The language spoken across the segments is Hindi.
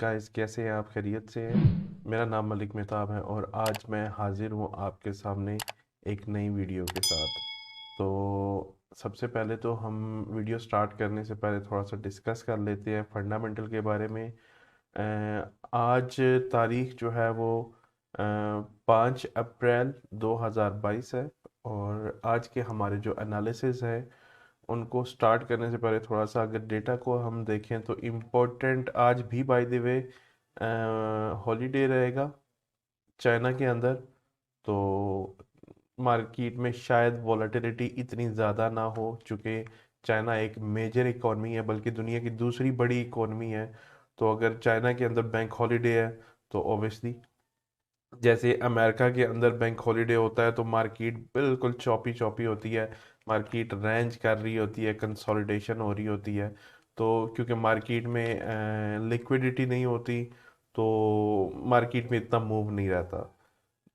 गाइस, कैसे हैं आप? खैरियत से हैं? मेरा नाम मलिक मेहताब है और आज मैं हाजिर हूँ आपके सामने एक नई वीडियो के साथ। तो सबसे पहले तो हम वीडियो स्टार्ट करने से पहले थोड़ा सा डिस्कस कर लेते हैं फंडामेंटल के बारे में। आज तारीख जो है वो 5 अप्रैल 2022 है। और आज के हमारे जो एनालिसिस है उनको स्टार्ट करने से पहले थोड़ा सा अगर डेटा को हम देखें तो इम्पोर्टेंट आज भी बाय द वे हॉलीडे रहेगा चाइना के अंदर। तो मार्केट में शायद वॉलेटिलिटी इतनी ज़्यादा ना हो, चूँकि चाइना एक मेजर इकॉनमी है, बल्कि दुनिया की दूसरी बड़ी इकॉनमी है। तो अगर चाइना के अंदर बैंक हॉलीडे है तो ऑब्वियसली जैसे अमेरिका के अंदर बैंक हॉलीडे होता है तो मार्केट बिल्कुल चौपी चौपी होती है। मार्केट रेंज कर रही होती है, कंसोलिडेशन हो रही होती है। तो क्योंकि मार्केट में लिक्विडिटी नहीं होती तो मार्केट में इतना मूव नहीं रहता।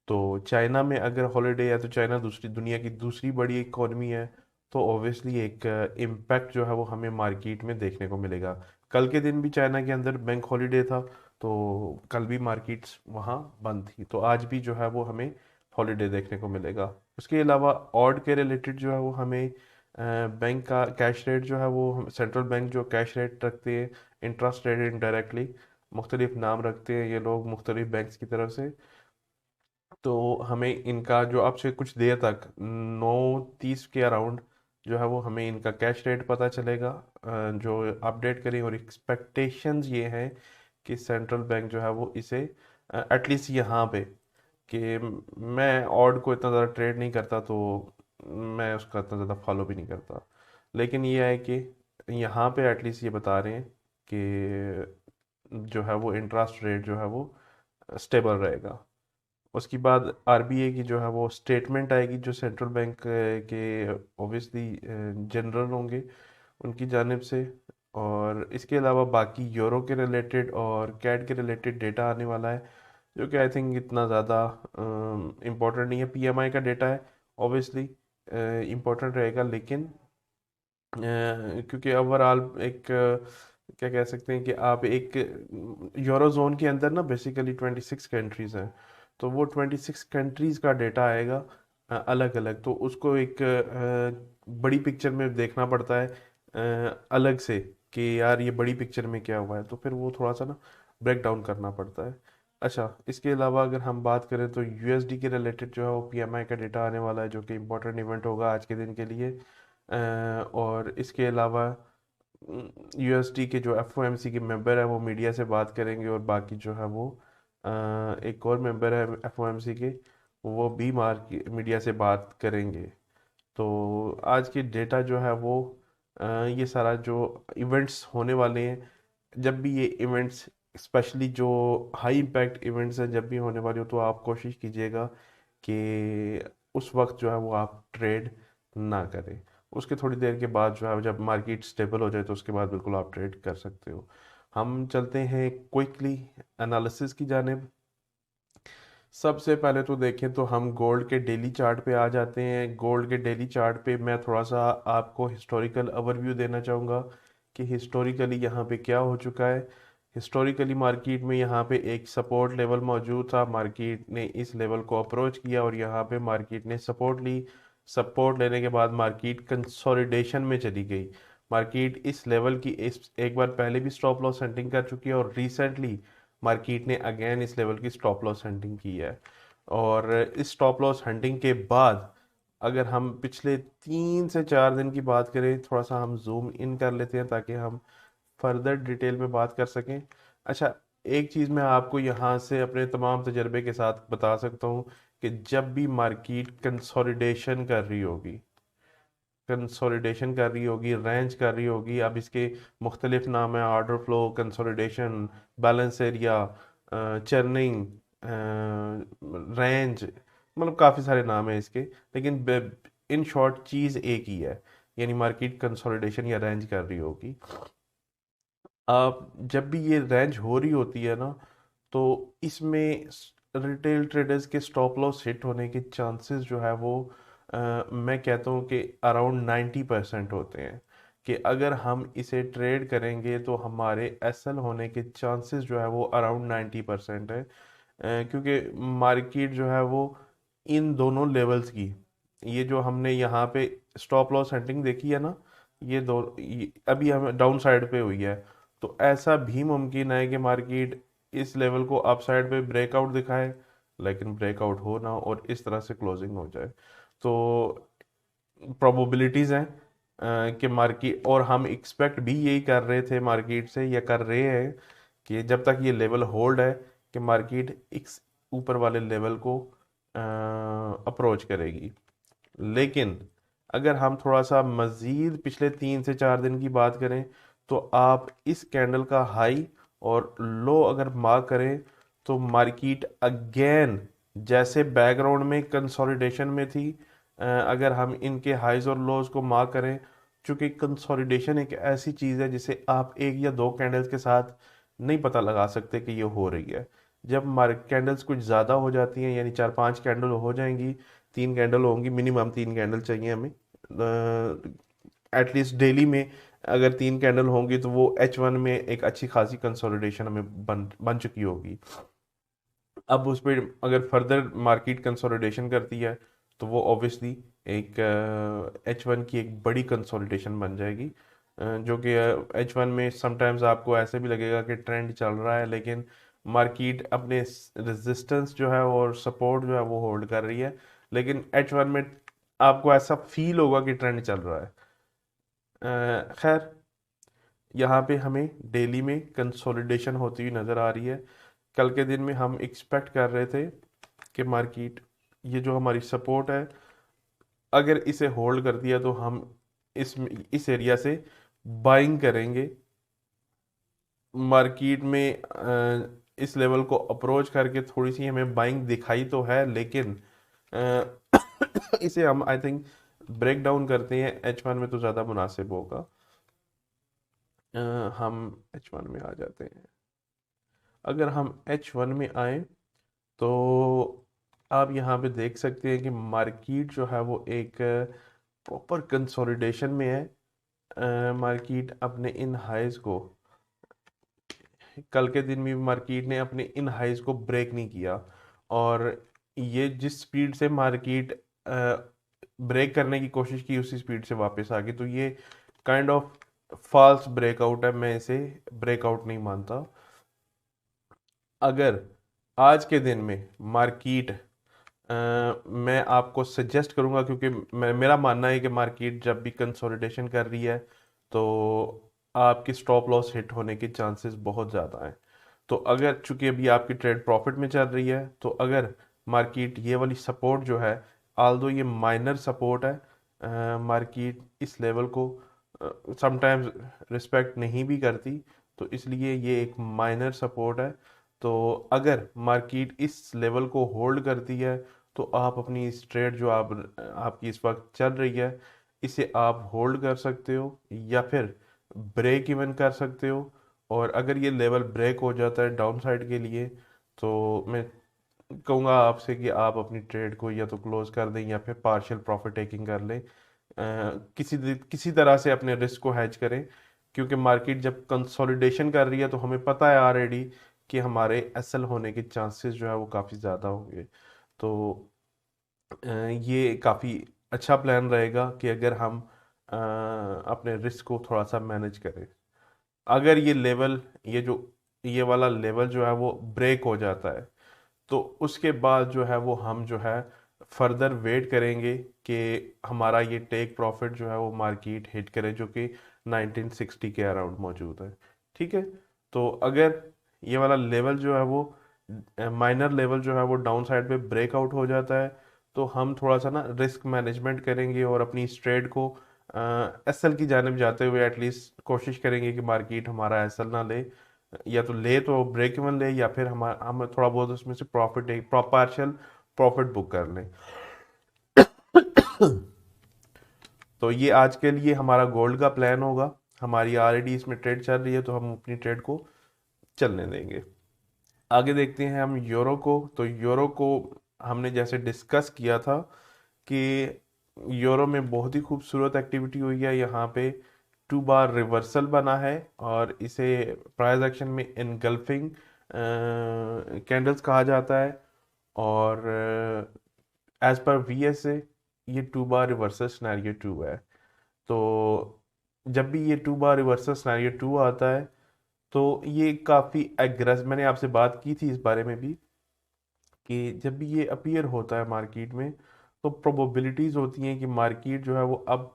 तो चाइना में अगर हॉलीडे है तो चाइना दूसरी दुनिया की दूसरी बड़ी इकोनॉमी है। तो ऑब्वियसली एक इम्पैक्ट जो है वो हमें मार्केट में देखने को मिलेगा। कल के दिन भी चाइना के अंदर बैंक हॉलीडे था, तो कल भी मार्केट्स वहाँ बंद थी। तो आज भी जो है वो हमें हॉलीडे देखने को मिलेगा। उसके अलावा ऑड के रिलेटेड जो है वो हमें बैंक का कैश रेट जो है वो सेंट्रल बैंक जो कैश रेट रखते हैं, इंटरेस्ट रेट इनडायरेक्टली मुख्तलिफ नाम रखते हैं ये लोग मुख्तलिफ बैंक्स की तरफ से। तो हमें इनका जो अब से कुछ देर तक 9:30 के अराउंड जो है वो हमें इनका कैश रेट पता चलेगा, जो अपडेट करें। और एक्सपेक्टेशंस ये हैं कि सेंट्रल बैंक जो है वो इसे एटलीस्ट यहाँ पे कि मैं ऑड को इतना ज़्यादा ट्रेड नहीं करता तो मैं उसका इतना ज़्यादा फॉलो भी नहीं करता। लेकिन ये है कि यहाँ पे एटलीस्ट ये बता रहे हैं कि जो है वो इंटरेस्ट रेट जो है वो स्टेबल रहेगा। उसके बाद आरबीआई की जो है वो स्टेटमेंट आएगी जो सेंट्रल बैंक के ऑब्वियसली जनरल होंगे उनकी जानिब से। और इसके अलावा बाकी यूरो के रिलेटेड और कैड के रिलेटेड डेटा आने वाला है, जो कि आई थिंक इतना ज़्यादा इम्पोर्टेंट नहीं है। पीएमआई का डेटा है, ऑब्वियसली इम्पोर्टेंट रहेगा, लेकिन क्योंकि ओवरऑल एक क्या कह सकते हैं कि आप एक यूरो जोन के अंदर ना बेसिकली 26 कंट्रीज़ हैं। तो वो 26 कंट्रीज़ का डेटा आएगा अलग अलग। तो उसको एक बड़ी पिक्चर में देखना पड़ता है अलग से कि यार ये बड़ी पिक्चर में क्या हुआ है, तो फिर वो थोड़ा सा ना ब्रेक डाउन करना पड़ता है। अच्छा, इसके अलावा अगर हम बात करें तो यूएसडी के रिलेटेड जो है वो पीएमआई का डेटा आने वाला है, जो कि इम्पोर्टेंट इवेंट होगा आज के दिन के लिए। और इसके अलावा यूएसडी के जो एफओएमसी के मेंबर है वो मीडिया से बात करेंगे, और बाकी जो है वो एक और मेंबर है एफओएमसी के, वो भी मीडिया से बात करेंगे। तो आज की डेटा जो है वो ये सारा जो इवेंट्स होने वाले हैं, जब भी ये इवेंट्स स्पेशली जो हाई इम्पैक्ट इवेंट्स हैं जब भी होने वाले हो, तो आप कोशिश कीजिएगा कि उस वक्त जो है वो आप ट्रेड ना करें। उसके थोड़ी देर के बाद जो है जब मार्केट स्टेबल हो जाए तो उसके बाद बिल्कुल आप ट्रेड कर सकते हो। हम चलते हैं क्विकली एनालिसिस की जानिब। सबसे पहले तो देखें तो हम गोल्ड के डेली चार्ट पे आ जाते हैं। गोल्ड के डेली चार्ट पे मैं थोड़ा सा आपको हिस्टोरिकल ओवरव्यू देना चाहूँगा कि हिस्टोरिकली यहाँ पे क्या हो चुका है। हिस्टोरिकली मार्केट में यहाँ पे एक सपोर्ट लेवल मौजूद था, मार्केट ने इस लेवल को अप्रोच किया और यहाँ पे मार्केट ने सपोर्ट ली। सपोर्ट लेने के बाद मार्केट कंसोलिडेशन में चली गई। मार्केट इस लेवल की इस एक बार पहले भी स्टॉप लॉस हंटिंग कर चुकी है और रिसेंटली मार्केट ने अगेन इस लेवल की स्टॉप लॉस हंटिंग की है। और इस स्टॉप लॉस हंटिंग के बाद अगर हम पिछले 3 से 4 दिन की बात करें, थोड़ा सा हम जूम इन कर लेते हैं ताकि हम फर्दर डिटेल में बात कर सकें। अच्छा, एक चीज़ मैं आपको यहाँ से अपने तमाम तजर्बे के साथ बता सकता हूँ कि जब भी मार्केट कंसोलिडेशन कर रही होगी, रेंज कर रही होगी, अब इसके मुख्तलिफ नाम है, order flow, consolidation, balance area, churning, range, मतलब काफ़ी सारे नाम हैं इसके। लेकिन इन शॉर्ट चीज़ एक ही है, यानी मार्केट कंसोलिडेशन या रेंज कर रही होगी। अब जब भी ये रेंज हो रही होती है ना, तो इसमें रिटेल ट्रेडर्स के स्टॉप लॉस हिट होने के चांसेस जो है वो मैं कहता हूँ कि अराउंड 90% होते हैं। कि अगर हम इसे ट्रेड करेंगे तो हमारे एसएल होने के चांसेस जो है वो अराउंड 90% है। क्योंकि मार्केट जो है वो इन दोनों लेवल्स की, ये जो हमने यहाँ पे स्टॉप लॉस सेटिंग देखी है ना, अभी हमें डाउन साइड पे हुई है। तो ऐसा भी मुमकिन है कि मार्केट इस लेवल को अप साइड पे ब्रेकआउट दिखाए, लेकिन ब्रेकआउट हो ना और इस तरह से क्लोजिंग हो जाए। तो प्रोबेबिलिटीज़ हैं कि मार्केट, और हम एक्सपेक्ट भी यही कर रहे थे मार्केट से, या कर रहे हैं कि जब तक ये लेवल होल्ड है कि मार्केट इस ऊपर वाले लेवल को अप्रोच करेगी। लेकिन अगर हम थोड़ा सा मज़ीद पिछले 3 से 4 दिन की बात करें, तो आप इस कैंडल का हाई और लो अगर मार्क करें तो मार्केट अगेन जैसे बैकग्राउंड में कंसोलिडेशन में थी, अगर हम इनके हाइज और लोज को मार्क करें, चूंकि कंसोलिडेशन एक ऐसी चीज़ है जिसे आप एक या दो कैंडल्स के साथ नहीं पता लगा सकते कि ये हो रही है। जब मार्क कैंडल्स कुछ ज़्यादा हो जाती हैं, यानी 4 5 कैंडल हो जाएंगी, 3 कैंडल होंगी, मिनिमम 3 कैंडल चाहिए हमें एटलीस्ट डेली में। अगर 3 कैंडल होंगी तो वो H1 में एक अच्छी खासी कंसोलिडेशन हमें बन बन चुकी होगी। अब उस पर अगर फर्दर मार्केट कंसोलिडेशन करती है तो वो ऑब्वियसली एक H1 की एक बड़ी कंसोलिडेशन बन जाएगी, जो कि H1 में समटाइम्स आपको ऐसे भी लगेगा कि ट्रेंड चल रहा है, लेकिन मार्केट अपने रेजिस्टेंस जो है और सपोर्ट जो है वो होल्ड कर रही है, लेकिन H1 में आपको ऐसा फील होगा कि ट्रेंड चल रहा है। खैर, यहाँ पे हमें डेली में कंसोलिडेशन होती हुई नज़र आ रही है। कल के दिन में हम एक्सपेक्ट कर रहे थे कि मार्केट, ये जो हमारी सपोर्ट है, अगर इसे होल्ड कर दिया तो हम इस एरिया से बाइंग करेंगे। मार्केट में इस लेवल को अप्रोच करके थोड़ी सी हमें बाइंग दिखाई तो है, लेकिन अ, इसे हम आई थिंक ब्रेक डाउन करते हैं H1 में तो ज़्यादा मुनासिब होगा। हम H1 में आ जाते हैं। अगर हम H1 में आए तो आप यहाँ पे देख सकते हैं कि मार्केट जो है वो एक प्रॉपर कंसोलिडेशन में है। मार्केट अपने इन हाइज को, कल के दिन भी मार्केट ने अपने इन हाइज को ब्रेक नहीं किया, और ये जिस स्पीड से मार्केट ब्रेक करने की कोशिश की उसी स्पीड से वापस आ गई, तो ये काइंड ऑफ फॉल्स ब्रेकआउट है, मैं इसे ब्रेकआउट नहीं मानता। अगर आज के दिन में मार्केट, मैं आपको सजेस्ट करूंगा, क्योंकि मेरा मानना है कि मार्केट जब भी कंसोलिडेशन कर रही है तो आपकी स्टॉप लॉस हिट होने के चांसेस बहुत ज़्यादा हैं। तो अगर चूंकि अभी आपकी ट्रेड प्रॉफिट में चल रही है, तो अगर मार्केट ये वाली सपोर्ट जो है, आल्दो ये माइनर सपोर्ट है, मार्केट इस लेवल को समटाइम्स रिस्पेक्ट नहीं भी करती, तो इसलिए ये एक माइनर सपोर्ट है। तो अगर मार्केट इस लेवल को होल्ड करती है तो आप अपनी इस ट्रेड जो आपकी इस वक्त चल रही है, इसे आप होल्ड कर सकते हो या फिर ब्रेक इवन कर सकते हो। और अगर ये लेवल ब्रेक हो जाता है डाउन साइड के लिए, तो मैं कहूँगा आपसे कि आप अपनी ट्रेड को या तो क्लोज कर दें या फिर पार्शियल प्रॉफिट टेकिंग कर लें। किसी तरह से अपने रिस्क को हैज करें, क्योंकि मार्केट जब कंसोलिडेशन कर रही है तो हमें पता है ऑलरेडी कि हमारे एसएल होने के चांसेस जो है वो काफ़ी ज़्यादा होंगे। तो ये काफ़ी अच्छा प्लान रहेगा कि अगर हम अपने रिस्क को थोड़ा सा मैनेज करें। अगर ये वाला लेवल जो है वो ब्रेक हो जाता है, तो उसके बाद जो है वो हम जो है फर्दर वेट करेंगे कि हमारा ये टेक प्रॉफिट जो है वो मार्केट हिट करे, जो कि 1960 के अराउंड मौजूद है। ठीक है। तो अगर ये वाला लेवल जो है वो माइनर लेवल जो है वो डाउन साइड पे ब्रेकआउट हो जाता है, तो हम थोड़ा सा ना रिस्क मैनेजमेंट करेंगे और अपनी इस ट्रेड को एसएल की जानिब जाते हुए एटलीस्ट कोशिश करेंगे कि मार्केट हमारा एसएल ना ले, या तो ले तो ब्रेक इवन ले, या फिर हम थोड़ा बहुत उसमें से पार्शियल प्रॉफिट बुक कर लें। तो ये आज के लिए हमारा गोल्ड का प्लान होगा। हमारी ऑलरेडी इसमें ट्रेड चल रही है तो हम अपनी ट्रेड को चलने देंगे। आगे देखते हैं हम यूरो को। तो यूरो को हमने जैसे डिस्कस किया था कि यूरो में बहुत ही खूबसूरत एक्टिविटी हुई है यहाँ पे। टू बार रिवर्सल बना है और इसे प्राइस एक्शन में इनगल्फिंग कैंडल्स कहा जाता है। और एज पर वीएसए ये two bar reversal scenario two है। तो जब भी ये two bar reversal scenario two आता है तो ये काफ़ी एग्रेसिव, मैंने आपसे बात की थी इस बारे में भी कि जब भी ये अपीयर होता है मार्केट में तो प्रोबेबिलिटीज होती हैं कि मार्केट जो है वो अब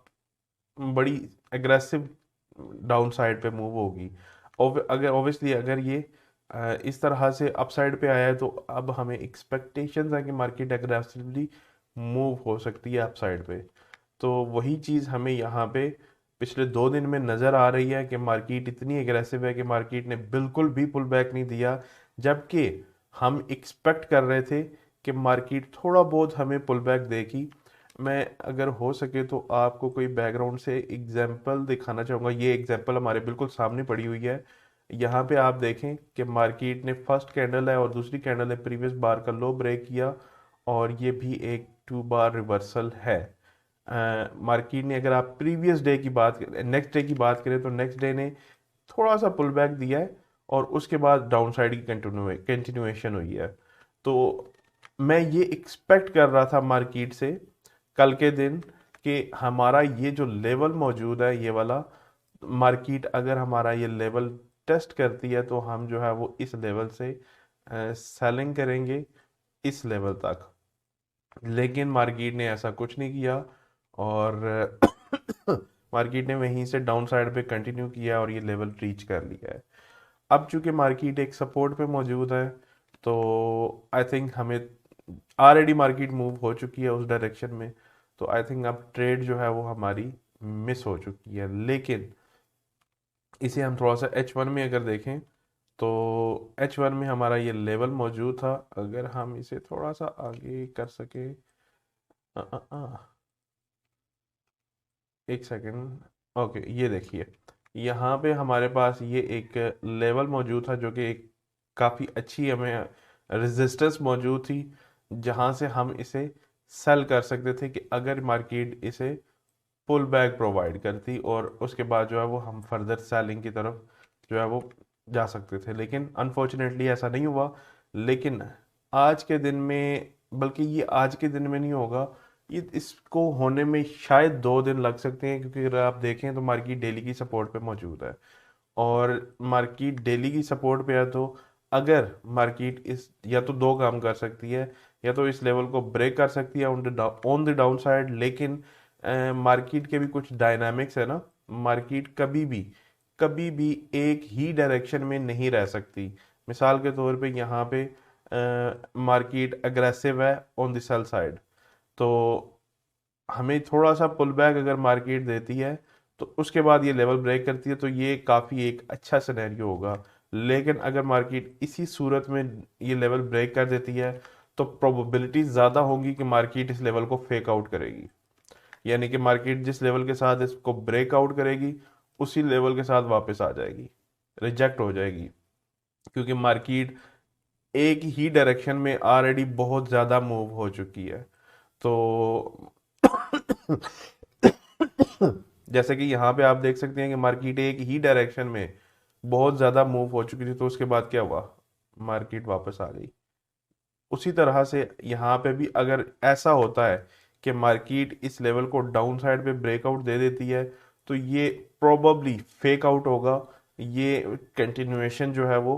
बड़ी एग्रेसिव डाउन साइड पे मूव होगी। अगर ऑब्वियसली अगर ये इस तरह से अपसाइड पे आया है तो अब हमें एक्सपेक्टेशंस है कि मार्केट एग्रेसिवली मूव हो सकती है अपसाइड पे। तो वही चीज़ हमें यहाँ पे पिछले 2 दिन में नज़र आ रही है कि मार्केट इतनी एग्रेसिव है कि मार्केट ने बिल्कुल भी पुल बैक नहीं दिया, जबकि हम एक्सपेक्ट कर रहे थे कि मार्केट थोड़ा बहुत हमें पुल बैक देगी। मैं अगर हो सके तो आपको कोई बैकग्राउंड से एग्जांपल दिखाना चाहूँगा। ये एग्जांपल हमारे बिल्कुल सामने पड़ी हुई है। यहाँ पे आप देखें कि मार्केट ने फर्स्ट कैंडल है और दूसरी कैंडल ने प्रीवियस बार का लो ब्रेक किया और ये भी एक टू बार रिवर्सल है। मार्केट ने, अगर आप प्रीवियस डे की बात करें, नेक्स्ट डे की बात करें तो नेक्स्ट डे ने थोड़ा सा पुल बैक दिया है और उसके बाद डाउन साइड की कंटिन्यूएशन हुई है। तो मैं ये एक्सपेक्ट कर रहा था मार्केट से कल के दिन कि हमारा ये जो लेवल मौजूद है ये वाला, मार्केट अगर हमारा ये लेवल टेस्ट करती है तो हम जो है वो इस लेवल से सेलिंग करेंगे इस लेवल तक। लेकिन मार्केट ने ऐसा कुछ नहीं किया और मार्केट ने वहीं से डाउन साइड पे कंटिन्यू किया और ये लेवल रीच कर लिया है। अब चूंकि मार्केट एक सपोर्ट पे मौजूद है तो आई थिंक हमें ऑलरेडी मार्केट मूव हो चुकी है उस डायरेक्शन में, तो आई थिंक अब ट्रेड जो है वो हमारी मिस हो चुकी है। लेकिन इसे हम थोड़ा सा H1 में अगर देखें तो H1 में हमारा ये लेवल मौजूद था। अगर हम इसे थोड़ा सा आगे कर सके, अ, अ, अ, एक सेकेंड, ओके ये देखिए, यहाँ पे हमारे पास ये एक लेवल मौजूद था जो कि एक काफ़ी अच्छी हमें रेजिस्टेंस मौजूद थी जहाँ से हम इसे सेल कर सकते थे कि अगर मार्केट इसे पुल बैक प्रोवाइड करती और उसके बाद जो है वो हम फर्दर सेलिंग की तरफ जो है वो जा सकते थे। लेकिन अनफॉर्चुनेटली ऐसा नहीं हुआ। लेकिन आज के दिन में, बल्कि ये आज के दिन में नहीं होगा, ये इसको होने में शायद 2 दिन लग सकते हैं, क्योंकि अगर आप देखें तो मार्केट डेली की सपोर्ट पे मौजूद है और मार्केट डेली की सपोर्ट पे है। तो अगर मार्केट इस या तो दो काम कर सकती है, या तो इस लेवल को ब्रेक कर सकती है ऑन द डाउन साइड। लेकिन मार्केट के भी कुछ डायनामिक्स है ना, मार्केट कभी भी एक ही डायरेक्शन में नहीं रह सकती। मिसाल के तौर पे यहाँ पे मार्केट अग्रेसिव है ऑन द सेल साइड, तो हमें थोड़ा सा पुल बैक अगर मार्केट देती है तो उसके बाद ये लेवल ब्रेक करती है तो ये काफ़ी एक अच्छा सिनेरियो होगा। लेकिन अगर मार्केट इसी सूरत में ये लेवल ब्रेक कर देती है तो प्रोबेबिलिटी ज़्यादा होगी कि मार्केट इस लेवल को फेक आउट करेगी। यानी कि मार्केट जिस लेवल के साथ इसको ब्रेक आउट करेगी उसी लेवल के साथ वापस आ जाएगी, रिजेक्ट हो जाएगी, क्योंकि मार्केट एक ही डायरेक्शन में ऑलरेडी बहुत ज़्यादा मूव हो चुकी है। तो जैसे कि यहाँ पे आप देख सकते हैं कि मार्केट एक ही डायरेक्शन में बहुत ज़्यादा मूव हो चुकी थी, तो उसके बाद क्या हुआ, मार्केट वापस आ गई। उसी तरह से यहाँ पे भी अगर ऐसा होता है कि मार्केट इस लेवल को डाउन साइड पे ब्रेकआउट दे देती है तो ये प्रोबेबली फेक आउट होगा। ये कंटिन्यूएशन जो है वो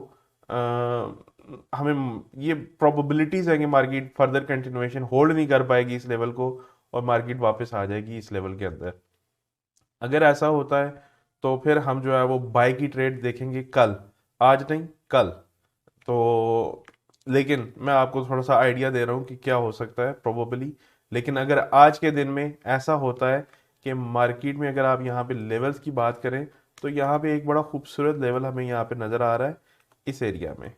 हमें ये प्रोबेबिलिटीज है कि मार्केट फर्दर कंटिन्यूएशन होल्ड नहीं कर पाएगी इस लेवल को और मार्केट वापस आ जाएगी इस लेवल के अंदर। अगर ऐसा होता है तो फिर हम जो है वो बाय की ट्रेड देखेंगे कल, आज नहीं कल। तो लेकिन मैं आपको थोड़ा सा आइडिया दे रहा हूँ कि क्या हो सकता है प्रोबेबली। लेकिन अगर आज के दिन में ऐसा होता है कि मार्केट में, अगर आप यहाँ पे लेवल्स की बात करें तो यहाँ पे एक बड़ा खूबसूरत लेवल हमें यहाँ पे नज़र आ रहा है इस एरिया में,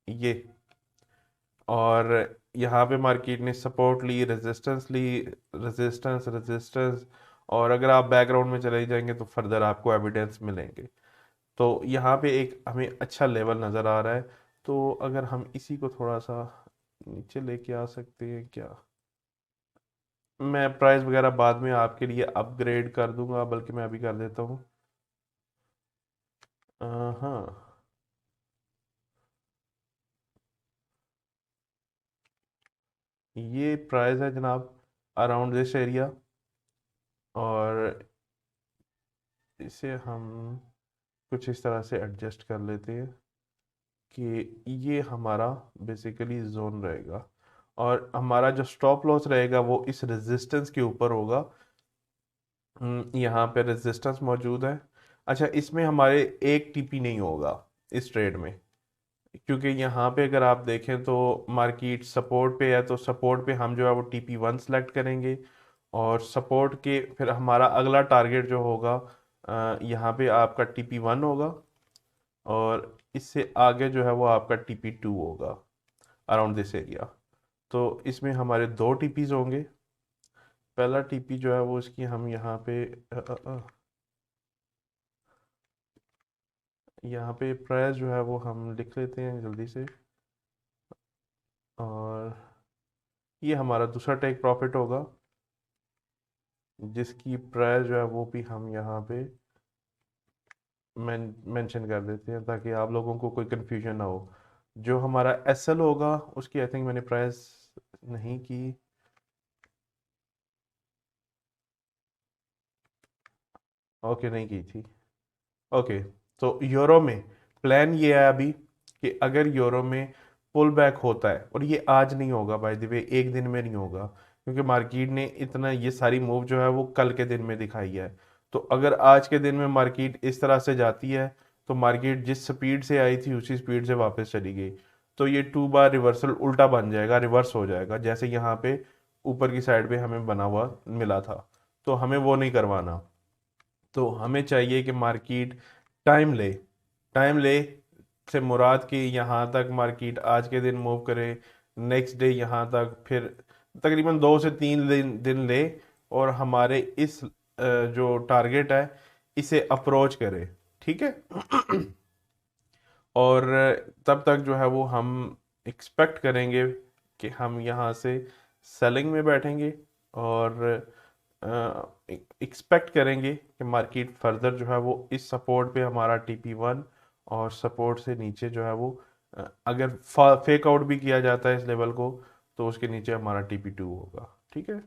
ये। और यहाँ पे मार्केट ने सपोर्ट ली, रेजिस्टेंस ली, रेजिस्टेंस रेजिस्टेंस, और अगर आप बैकग्राउंड में चले जाएंगे तो फर्दर आपको एविडेंस मिलेंगे। तो यहाँ पे एक हमें अच्छा लेवल नज़र आ रहा है। तो अगर हम इसी को थोड़ा सा नीचे लेके आ सकते हैं क्या, मैं प्राइस वगैरह बाद में आपके लिए अपग्रेड कर दूंगा, बल्कि मैं अभी कर देता हूँ। हाँ, ये प्राइस है जनाब अराउंड दिस एरिया। और इसे हम कुछ इस तरह से एडजस्ट कर लेते हैं कि ये हमारा बेसिकली जोन रहेगा, और हमारा जो स्टॉप लॉस रहेगा वो इस रेजिस्टेंस के ऊपर होगा। यहाँ पे रेजिस्टेंस मौजूद है। अच्छा, इसमें हमारे एक टीपी नहीं होगा इस ट्रेड में, क्योंकि यहाँ पे अगर आप देखें तो मार्केट सपोर्ट पे है, तो सपोर्ट पे हम जो है वो TP1 सेलेक्ट करेंगे, और सपोर्ट के फिर हमारा अगला टारगेट जो होगा यहाँ पे आपका TP1 होगा, और इससे आगे जो है वो आपका TP2 होगा अराउंड दिस एरिया। तो इसमें हमारे दो टीपीज होंगे। पहला टीपी जो है वो इसकी हम यहाँ पे प्राइस जो है वो हम लिख लेते हैं जल्दी से। और ये हमारा दूसरा टेक प्रॉफिट होगा, जिसकी प्राइस जो है वो भी हम यहाँ पे मेंशन कर देते हैं, ताकि आप लोगों को कोई कंफ्यूजन ना हो। जो हमारा SL होगा उसकी आई थिंक मैंने प्राइस नहीं की। ओके, नहीं की थी। ओके, तो यूरो में प्लान ये है अभी कि अगर यूरो में पुल बैक होता है, और ये आज नहीं होगा बाय द वे, एक दिन में नहीं होगा, क्योंकि मार्केट ने इतना ये सारी मूव जो है वो कल के दिन में दिखाई है। तो अगर आज के दिन में मार्केट इस तरह से जाती है, तो मार्केट जिस स्पीड से आई थी उसी स्पीड से वापस चली गई, तो ये 2 बार रिवर्सल उल्टा बन जाएगा, रिवर्स हो जाएगा, जैसे यहाँ पे ऊपर की साइड पे हमें बना हुआ मिला था। तो हमें वो नहीं करवाना। तो हमें चाहिए कि मार्केट टाइम ले। टाइम ले से मुराद कि यहाँ तक मार्केट आज के दिन मूव करे, नेक्स्ट डे यहाँ तक, फिर तकरीबन 2 से 3 दिन ले, और हमारे इस जो टारगेट है इसे अप्रोच करे। ठीक है। और तब तक जो है वो हम एक्सपेक्ट करेंगे कि हम यहाँ से सेलिंग में बैठेंगे, और एक्सपेक्ट करेंगे कि मार्केट फर्दर जो है वो इस सपोर्ट पे हमारा TP1, और सपोर्ट से नीचे जो है वो अगर फेक आउट भी किया जाता है इस लेवल को, तो उसके नीचे हमारा TP2 होगा। ठीक है।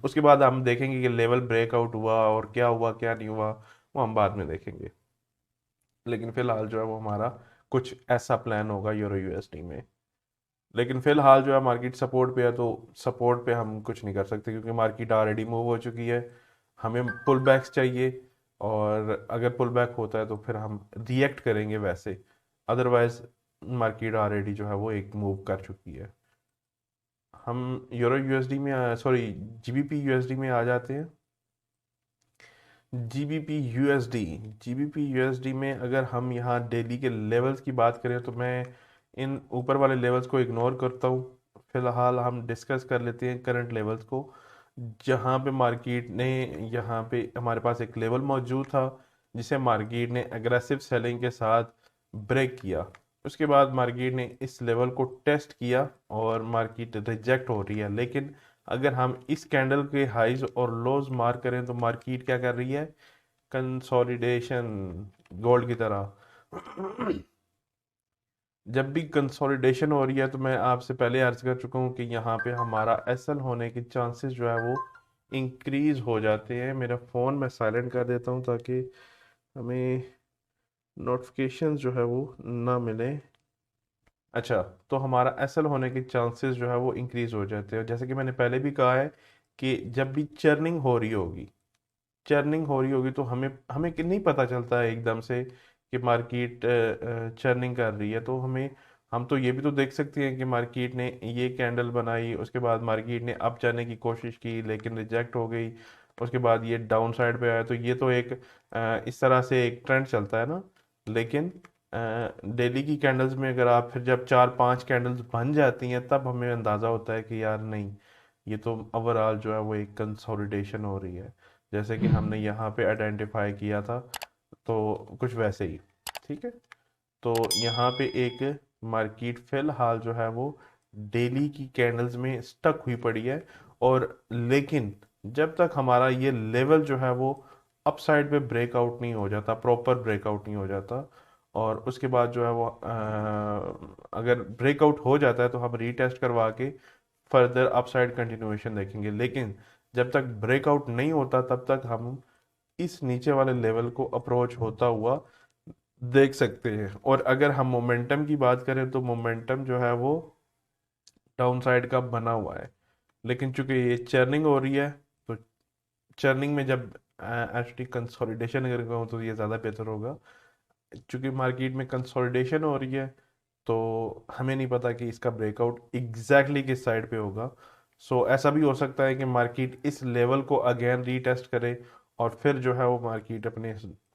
उसके बाद हम देखेंगे कि लेवल ब्रेकआउट हुआ और क्या हुआ क्या नहीं हुआ, वो हम बाद में देखेंगे। लेकिन फिलहाल जो है वो हमारा कुछ ऐसा प्लान होगा यूरो USD में। लेकिन फिलहाल जो है मार्केट सपोर्ट पे है, तो सपोर्ट पे हम कुछ नहीं कर सकते, क्योंकि मार्केट ऑलरेडी मूव हो चुकी है। हमें पुल बैक्स चाहिए, और अगर पुल बैक होता है तो फिर हम रिएक्ट करेंगे वैसे। अदरवाइज मार्केट ऑलरेडी जो है वो एक मूव कर चुकी है। हम यूरो USD में, सॉरी, GBP USD में आ जाते हैं। जीबीपी यूएसडी में अगर हम यहाँ डेली के लेवल्स की बात करें, तो मैं इन ऊपर वाले लेवल्स को इग्नोर करता हूँ। फिलहाल हम डिस्कस कर लेते हैं करंट लेवल्स को, जहाँ पे मार्केट ने, यहाँ पे हमारे पास एक लेवल मौजूद था जिसे मार्केट ने एग्रेसिव सेलिंग के साथ ब्रेक किया। उसके बाद मार्केट ने इस लेवल को टेस्ट किया, और मार्केट रिजेक्ट हो रही है। लेकिन अगर हम इस कैंडल के हाइज और लोज मार्क करें, तो मार्केट क्या कर रही है? कंसोलिडेशन, गोल्ड की तरह। जब भी कंसोलिडेशन हो रही है, तो मैं आपसे पहले अर्ज कर चुका हूँ कि यहाँ पे हमारा एसल होने के चांसेस जो है वो इंक्रीज हो जाते हैं। मेरा फ़ोन मैं साइलेंट कर देता हूँ, ताकि हमें नोटिफिकेशंस जो है वो ना मिले। अच्छा, तो हमारा एसल होने के चांसेस जो है वो इंक्रीज हो जाते हैं। जैसे कि मैंने पहले भी कहा है कि जब भी चर्निंग हो रही होगी, चर्निंग हो रही होगी, तो हमें हमें नहीं पता चलता है एकदम से कि मार्केट चर्निंग कर रही है। तो हमें, हम तो ये भी तो देख सकते हैं कि मार्केट ने ये कैंडल बनाई, उसके बाद मार्केट ने अप जाने की कोशिश की लेकिन रिजेक्ट हो गई, उसके बाद ये डाउन साइड पे आया। तो ये तो एक इस तरह से एक ट्रेंड चलता है ना। लेकिन डेली की कैंडल्स में अगर आप फिर जब 4-5 कैंडल्स बन जाती हैं, तब हमें अंदाज़ा होता है कि यार नहीं, ये तो ओवरऑल जो है वो एक कंसोलिडेशन हो रही है, जैसे कि हमने यहाँ पे आइडेंटिफाई किया था। तो कुछ वैसे ही। ठीक है। तो यहाँ पे एक मार्केट फिलहाल जो है वो डेली की कैंडल्स में स्टक हुई पड़ी है। और लेकिन जब तक हमारा ये लेवल जो है वो अप साइड पे ब्रेकआउट नहीं हो जाता, प्रॉपर ब्रेकआउट नहीं हो जाता। और उसके बाद जो है वो अगर ब्रेकआउट हो जाता है तो हम रीटेस्ट करवा के फर्दर अपसाइड कंटिन्यूएशन देखेंगे। लेकिन जब तक ब्रेकआउट नहीं होता तब तक हम इस नीचे वाले लेवल को अप्रोच होता हुआ देख सकते हैं। और अगर हम मोमेंटम की बात करें तो मोमेंटम जो है वो डाउन साइड का बना हुआ है। लेकिन चूंकि ये चर्निंग हो रही है, तो चर्निंग में जब एक्चुअली कंसोलिडेशन अगर कहूँ तो ये ज़्यादा बेहतर होगा। चूंकि मार्केट में कंसोलिडेशन हो रही है तो हमें नहीं पता कि इसका ब्रेकआउट एग्जैक्टली किस साइड पे होगा। सो ऐसा भी हो सकता है कि मार्केट इस लेवल को अगेन रीटेस्ट करे और फिर जो है वो मार्केट अपने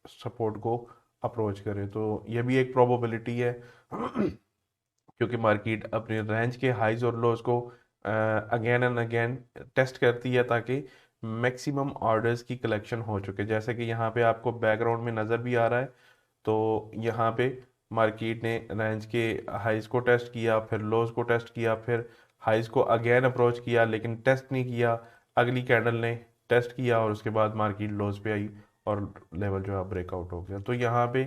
सपोर्ट को अप्रोच करे। तो ये भी एक प्रोबेबिलिटी है क्योंकि मार्केट अपने रेंज के हाइज और लोज को अगेन एंड अगेन टेस्ट करती है ताकि मैक्सिमम ऑर्डर्स की कलेक्शन हो चुके। जैसे कि यहाँ पे आपको बैकग्राउंड में नज़र भी आ रहा है, तो यहाँ पे मार्केट ने रेंज के हाइज को टेस्ट किया, फिर लोज को टेस्ट किया, फिर हाइज को अगेन अप्रोच किया लेकिन टेस्ट नहीं किया। अगली कैंडल ने टेस्ट किया और उसके बाद मार्केट लोज पे आई और लेवल जो है ब्रेकआउट हो गया। तो यहाँ पे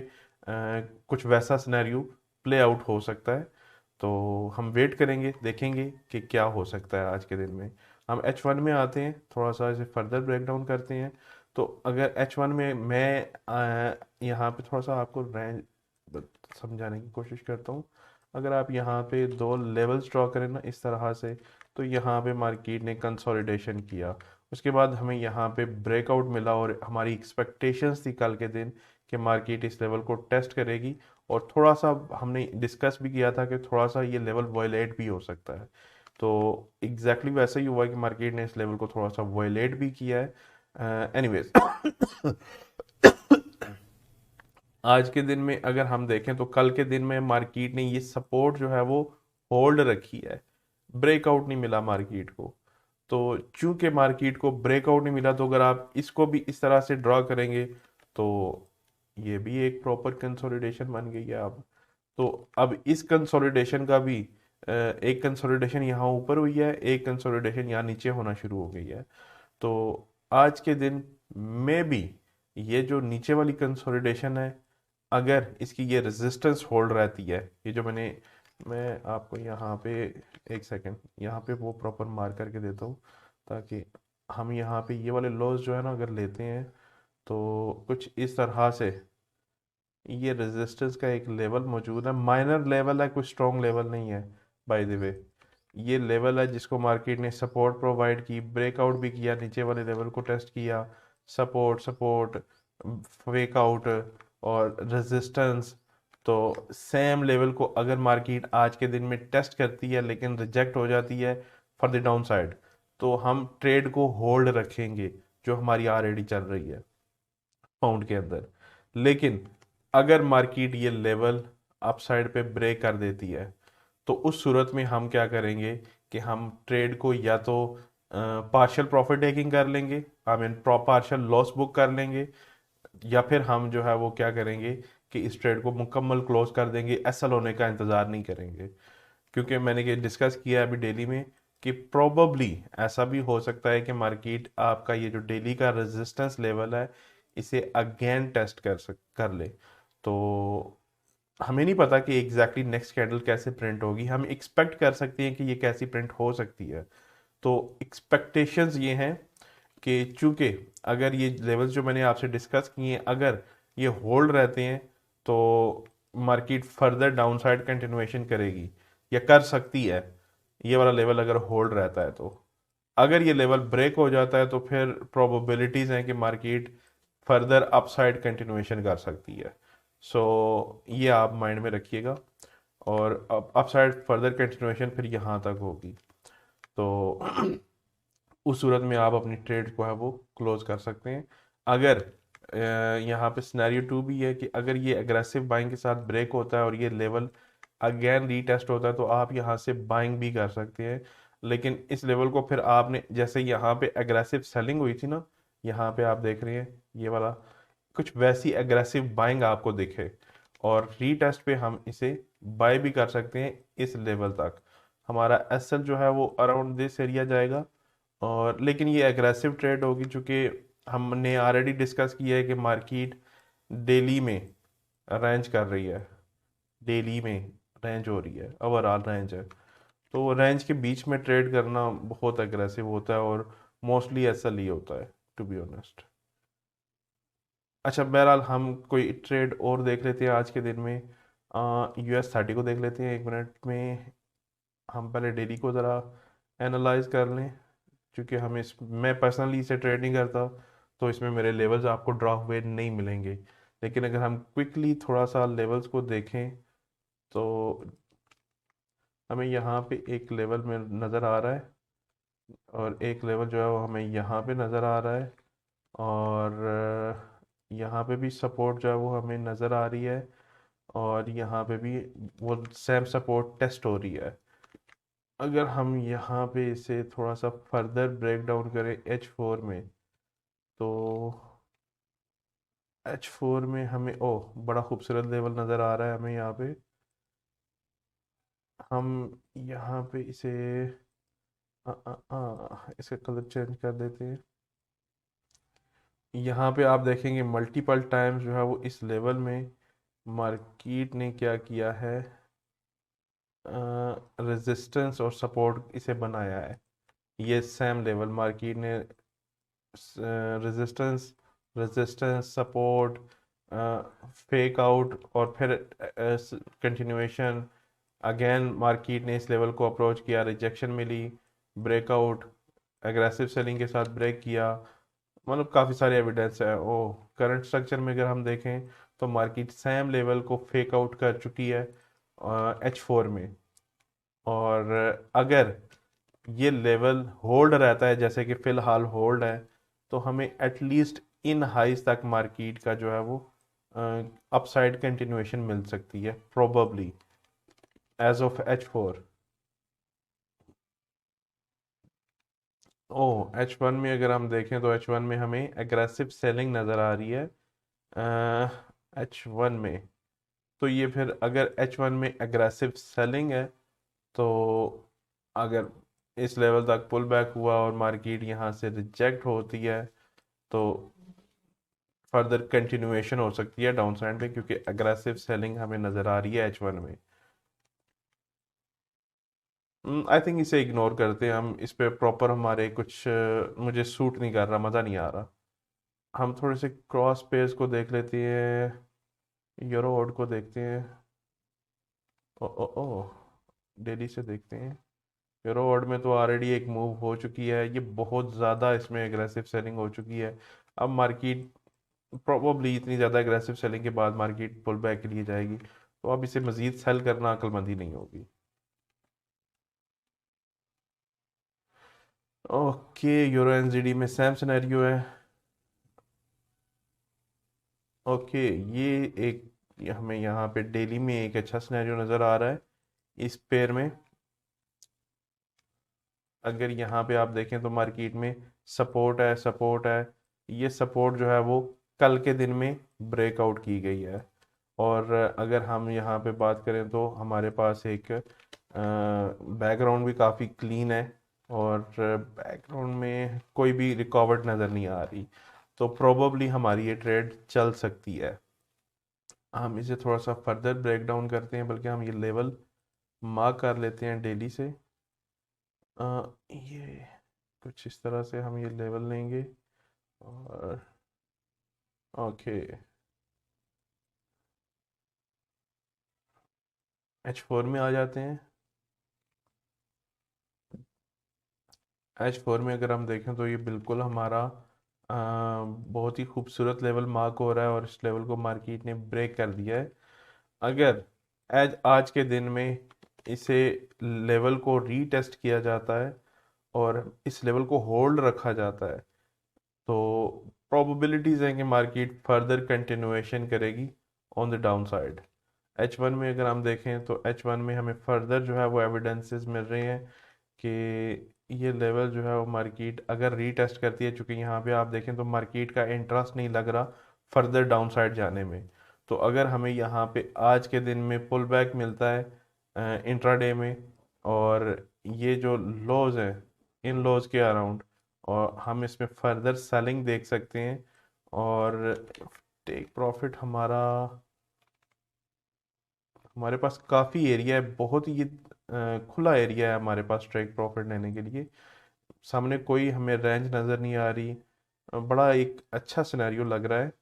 कुछ वैसा सिनेरियो प्ले आउट हो सकता है। तो हम वेट करेंगे, देखेंगे कि क्या हो सकता है आज के दिन में। हम H1 में आते हैं, थोड़ा सा इसे फर्दर ब्रेक डाउन करते हैं। तो अगर H1 में मैं यहाँ पे थोड़ा सा आपको रेंज समझाने की कोशिश करता हूँ। अगर आप यहाँ पे दो लेवल्स ड्रॉ करें ना इस तरह से, तो यहाँ पे मार्केट ने कंसोलिडेशन किया, उसके बाद हमें यहाँ पे ब्रेकआउट मिला और हमारी एक्सपेक्टेशंस थी कल के दिन कि मार्केट इस लेवल को टेस्ट करेगी। और थोड़ा सा हमने डिस्कस भी किया था कि थोड़ा सा ये लेवल वायलेट भी हो सकता है। तो एग्जैक्टली वैसा ही हुआ कि मार्केट ने इस लेवल को थोड़ा सा वायलेट भी किया है। एनीवेज आज के दिन में अगर हम देखें तो कल के दिन में मार्केट ने ये सपोर्ट जो है वो होल्ड रखी है, ब्रेकआउट नहीं मिला मार्केट को। तो चूंकि मार्केट को ब्रेकआउट नहीं मिला तो अगर आप इसको भी इस तरह से ड्रॉ करेंगे तो ये भी एक प्रॉपर कंसोलिडेशन बन गई है अब। तो अब इस कंसोलिडेशन का भी एक कंसोलिडेशन यहाँ ऊपर हुई है, एक कंसोलिडेशन यहाँ नीचे होना शुरू हो गई है। तो आज के दिन में भी ये जो नीचे वाली कंसोलिडेशन है, अगर इसकी ये रेजिस्टेंस होल्ड रहती है, ये जो मैं आपको यहाँ पे एक सेकंड यहाँ पे वो प्रॉपर मार्क करके देता हूँ ताकि हम यहाँ पे ये वाले लॉस जो है ना अगर लेते हैं तो कुछ इस तरह से ये रेजिस्टेंस का एक लेवल मौजूद है, माइनर लेवल है, कोई स्ट्रॉन्ग लेवल नहीं है बाय द वे। ये लेवल है जिसको मार्केट ने सपोर्ट प्रोवाइड की, ब्रेकआउट भी किया, नीचे वाले लेवल को टेस्ट किया, सपोर्ट सपोर्ट ब्रेकआउट और रेजिस्टेंस। तो सेम लेवल को अगर मार्केट आज के दिन में टेस्ट करती है लेकिन रिजेक्ट हो जाती है फॉर द डाउन साइड, तो हम ट्रेड को होल्ड रखेंगे जो हमारी ऑलरेडी चल रही है पाउंड के अंदर। लेकिन अगर मार्केट ये लेवल अपसाइड पे ब्रेक कर देती है तो उस सूरत में हम क्या करेंगे कि हम ट्रेड को या तो पार्शियल प्रॉफिट टेकिंग कर लेंगे, I mean partial loss book कर लेंगे, या फिर हम जो है वो क्या करेंगे कि इस ट्रेड को मुकम्मल क्लोज कर देंगे, एसएल होने का इंतज़ार नहीं करेंगे। क्योंकि मैंने ये डिस्कस किया है अभी डेली में कि प्रोबेबली ऐसा भी हो सकता है कि मार्केट आपका ये जो डेली का रेजिस्टेंस लेवल है इसे अगेन टेस्ट कर ले। तो हमें नहीं पता कि एग्जैक्टली नेक्स्ट कैंडल कैसे प्रिंट होगी, हम एक्सपेक्ट कर सकते हैं कि ये कैसी प्रिंट हो सकती है। तो एक्सपेक्टेशंस ये हैं कि चूंकि अगर ये लेवल्स जो मैंने आपसे डिस्कस किए हैं अगर ये होल्ड रहते हैं तो मार्केट फर्दर डाउनसाइड कंटिन्यूएशन करेगी या कर सकती है, ये वाला लेवल अगर होल्ड रहता है तो। अगर ये लेवल ब्रेक हो जाता है तो फिर प्रोबेबिलिटीज हैं कि मार्केट फर्दर अपसाइड कंटिन्यूएशन कर सकती है। सो ये आप माइंड में रखिएगा। और अपसाइड फर्दर कंटिन्यूएशन फिर यहाँ तक होगी, तो उस सूरत में आप अपनी ट्रेड को है वो क्लोज कर सकते हैं। अगर यहाँ पे सिनेरियो टू भी है कि अगर ये एग्रेसिव बाइंग के साथ ब्रेक होता है और ये लेवल अगेन रीटेस्ट होता है तो आप यहाँ से बाइंग भी कर सकते हैं। लेकिन इस लेवल को फिर आपने जैसे यहाँ पे एग्रेसिव सेलिंग हुई थी ना, यहाँ पे आप देख रहे हैं ये वाला, कुछ वैसी एग्रेसिव बाइंग आपको दिखे और रीटेस्ट पे हम इसे बाय भी कर सकते हैं इस लेवल तक। हमारा एसएल जो है वो अराउंड दिस एरिया जाएगा। और लेकिन ये एग्रेसिव ट्रेड होगी चूंकि हमने ऑलरेडी डिस्कस किया है कि मार्केट डेली में रेंज कर रही है, डेली में रेंज हो रही है, ओवरऑल रेंज है। तो रेंज के बीच में ट्रेड करना बहुत अग्रेसिव होता है और मोस्टली ऐसा ही होता है, टू बी ऑनेस्ट। अच्छा, बहरहाल हम कोई ट्रेड और देख लेते हैं आज के दिन में। US 30 को देख लेते हैं 1 मिनट में। हम पहले डेली को ज़रा एनालाइज कर लें, क्योंकि मैं पर्सनली इसे ट्रेड नहीं करता, तो इसमें मेरे लेवल्स आपको ड्रॉ हुए नहीं मिलेंगे। लेकिन अगर हम क्विकली थोड़ा सा लेवल्स को देखें तो हमें यहाँ पे एक लेवल में नज़र आ रहा है, और एक लेवल जो है वो हमें यहाँ पे नज़र आ रहा है, और यहाँ पे भी सपोर्ट जो है वो हमें नज़र आ रही है, और यहाँ पे भी वो सेम सपोर्ट टेस्ट हो रही है। अगर हम यहाँ पे इसे थोड़ा सा फर्दर ब्रेक डाउन करें H4 में, तो H4 में हमें ओह बड़ा खूबसूरत लेवल नज़र आ रहा है हमें यहाँ पे। हम यहाँ पे इसे इसका कलर चेंज कर देते हैं। यहाँ पे आप देखेंगे मल्टीपल टाइम्स जो है वो इस लेवल में मार्केट ने क्या किया है, रेजिस्टेंस और सपोर्ट इसे बनाया है। ये सेम लेवल मार्केट ने resistance resistance support fake out और फिर कंटिन्यूएशन, अगेन मार्केट ने इस लेवल को अप्रोच किया, रिजेक्शन मिली, ब्रेकआउट, एग्रेसिव सेलिंग के साथ ब्रेक किया। मतलब काफ़ी सारे एविडेंस है। ओ करंट स्ट्रक्चर में अगर हम देखें तो मार्केट सेम लेवल को फेक आउट कर चुकी है H4 में। और अगर ये लेवल होल्ड रहता है जैसे कि फ़िलहाल होल्ड है, तो हमें एटलीस्ट इन हाइज तक मार्केट का जो है वो अपसाइड कंटिन्यूएशन मिल सकती है, probably as of H4। O H1 में अगर हम देखें तो H1 में हमें एग्रेसिव सेलिंग नज़र आ रही है H1 में। तो ये फिर अगर H1 में एग्रेसिव सेलिंग है, तो अगर इस लेवल तक पुल बैक हुआ और मार्केट यहाँ से रिजेक्ट होती है, तो फर्दर कंटिन्यूएशन हो सकती है डाउन साइड पे, क्योंकि एग्रेसिव सेलिंग हमें नज़र आ रही है H1 में। आई थिंक इसे इग्नोर करते हैं हम, इस पे प्रॉपर हमारे कुछ मुझे सूट नहीं कर रहा, मज़ा नहीं आ रहा। हम थोड़े से क्रॉस पेयर्स को देख लेते हैं, यूरो ऑड को देखते हैं। ओ ओ ओ डेली से देखते हैं। यूरो ऑड में तो ऑलरेडी एक मूव हो चुकी है, ये बहुत ज़्यादा इसमें एग्रेसिव सेलिंग हो चुकी है। अब मार्केट प्रोबेबली इतनी ज़्यादा एग्रेसिव सेलिंग के बाद मार्केट पुल बैक के लिए जाएगी, तो अब इसे मज़ीद सेल करना अक्लमंदी नहीं होगी। ओके, यूरो एनजीडी में सेम सिनेरियो है। ओके, ये एक ये हमें यहाँ पे डेली में एक अच्छा सिनेरियो नज़र आ रहा है इस पेयर में। अगर यहाँ पे आप देखें तो मार्केट में सपोर्ट है, सपोर्ट है। ये सपोर्ट जो है वो कल के दिन में ब्रेकआउट की गई है। और अगर हम यहाँ पे बात करें तो हमारे पास एक बैकग्राउंड भी काफ़ी क्लीन है, और बैकग्राउंड में कोई भी रिकॉर्ड नज़र नहीं आ रही, तो प्रोबेबली हमारी ये ट्रेड चल सकती है। हम इसे थोड़ा सा फर्दर ब्रेक डाउन करते हैं, बल्कि हम ये लेवल मार्क कर लेते हैं डेली से। ये कुछ इस तरह से हम ये लेवल लेंगे, और ओके H4 में आ जाते हैं। H4 में अगर हम देखें तो ये बिल्कुल हमारा बहुत ही खूबसूरत लेवल मार्क हो रहा है, और इस लेवल को मार्केट ने ब्रेक कर दिया है। अगर एज आज के दिन में इसे लेवल को रीटेस्ट किया जाता है और इस लेवल को होल्ड रखा जाता है, तो प्रोबेबिलिटीज हैं कि मार्केट फर्दर कंटिन्यूएशन करेगी on the down side. H1 में अगर हम देखें तो H1 में हमें फर्दर जो है वो एविडेंसेस मिल रहे हैं कि ये लेवल जो है वो मार्केट अगर रीटेस्ट करती है, चूंकि यहाँ पे आप देखें तो मार्केट का इंटरेस्ट नहीं लग रहा फर्दर डाउन साइड जाने में। तो अगर हमें यहाँ पे आज के दिन में पुल बैक मिलता है इंट्राडे में, और ये जो लॉज हैं इन लॉज के अराउंड और हम इसमें फर्दर सेलिंग देख सकते हैं। और टेक प्रॉफिट हमारे पास काफ़ी एरिया है, बहुत ही खुला एरिया है हमारे पास टेक प्रॉफिट लेने के लिए। सामने कोई हमें रेंज नज़र नहीं आ रही। बड़ा एक अच्छा सिनेरियो लग रहा है।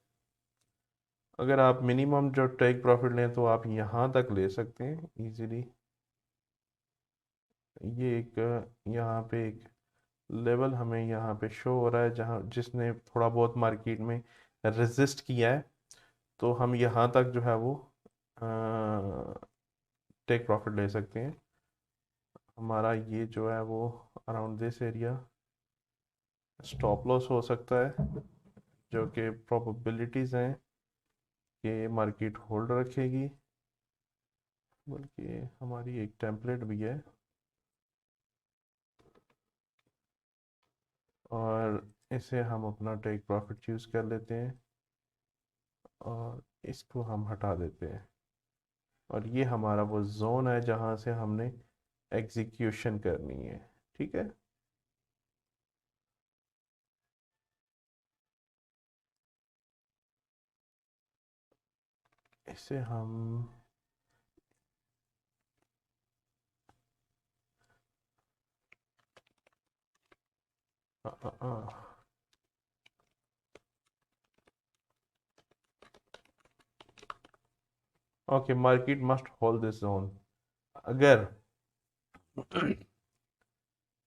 अगर आप मिनिमम जो टेक प्रॉफिट लें तो आप यहाँ तक ले सकते हैं इजीली। ये एक यहाँ पे एक लेवल हमें यहाँ पे शो हो रहा है जहाँ जिसने थोड़ा बहुत मार्केट में रेजिस्ट किया है। तो हम यहाँ तक जो है वो टेक प्रॉफिट ले सकते हैं। हमारा ये जो है वो around this area stop loss हो सकता है, जो कि प्रोबेबिलिटीज़ हैं कि मार्केट होल्ड रखेगी। बल्कि हमारी एक टेम्पलेट भी है और इसे हम अपना टेक प्रॉफिट चूज़ कर लेते हैं और इसको हम हटा देते हैं। और ये हमारा वो जोन है जहाँ से हमने एग्जीक्यूशन करनी है। ठीक है। इसे हम okay, market must hold this zone. अगर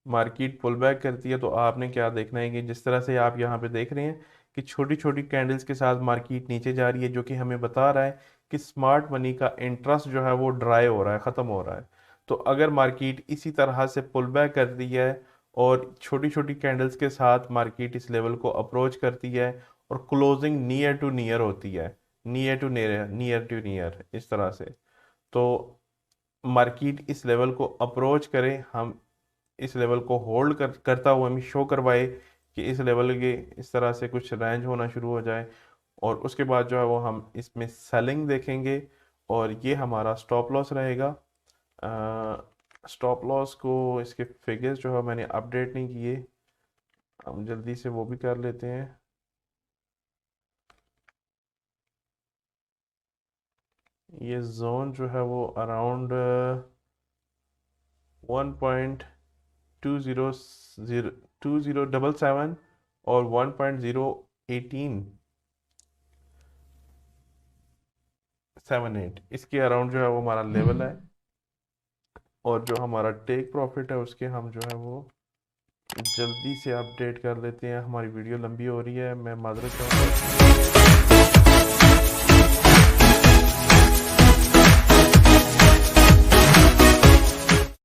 मार्केट पुल बैक करती है तो आपने क्या देखना है कि जिस तरह से आप यहाँ पे देख रहे हैं कि छोटी छोटी कैंडल्स के साथ मार्केट नीचे जा रही है, जो कि हमें बता रहा है कि स्मार्ट मनी का इंटरेस्ट जो है वो ड्राई हो रहा है, ख़त्म हो रहा है। तो अगर मार्केट इसी तरह से पुल बैक करती है और छोटी छोटी कैंडल्स के साथ मार्केट इस लेवल को अप्रोच करती है और क्लोजिंग नियर टू नियर होती है, near to near, near to near इस तरह से, तो मार्केट इस लेवल को अप्रोच करे, हम इस लेवल को करता हुआ हमें शो करवाए कि इस लेवल के इस तरह से कुछ रेंज होना शुरू हो जाए, और उसके बाद जो है वो हम इसमें सेलिंग देखेंगे और ये हमारा स्टॉप लॉस रहेगा। स्टॉप लॉस को इसके फिगर्स जो है मैंने अपडेट नहीं किए, हम जल्दी से वो भी कर लेते हैं। ये जोन जो है वो अराउंड 1.2077 और 1.01878 इसके अराउंड जो है वो हमारा लेवल है। और जो हमारा टेक प्रॉफिट है उसके हम जो है वो जल्दी से अपडेट कर लेते हैं। हमारी वीडियो लंबी हो रही है, मैं माजरत चाहूँगा।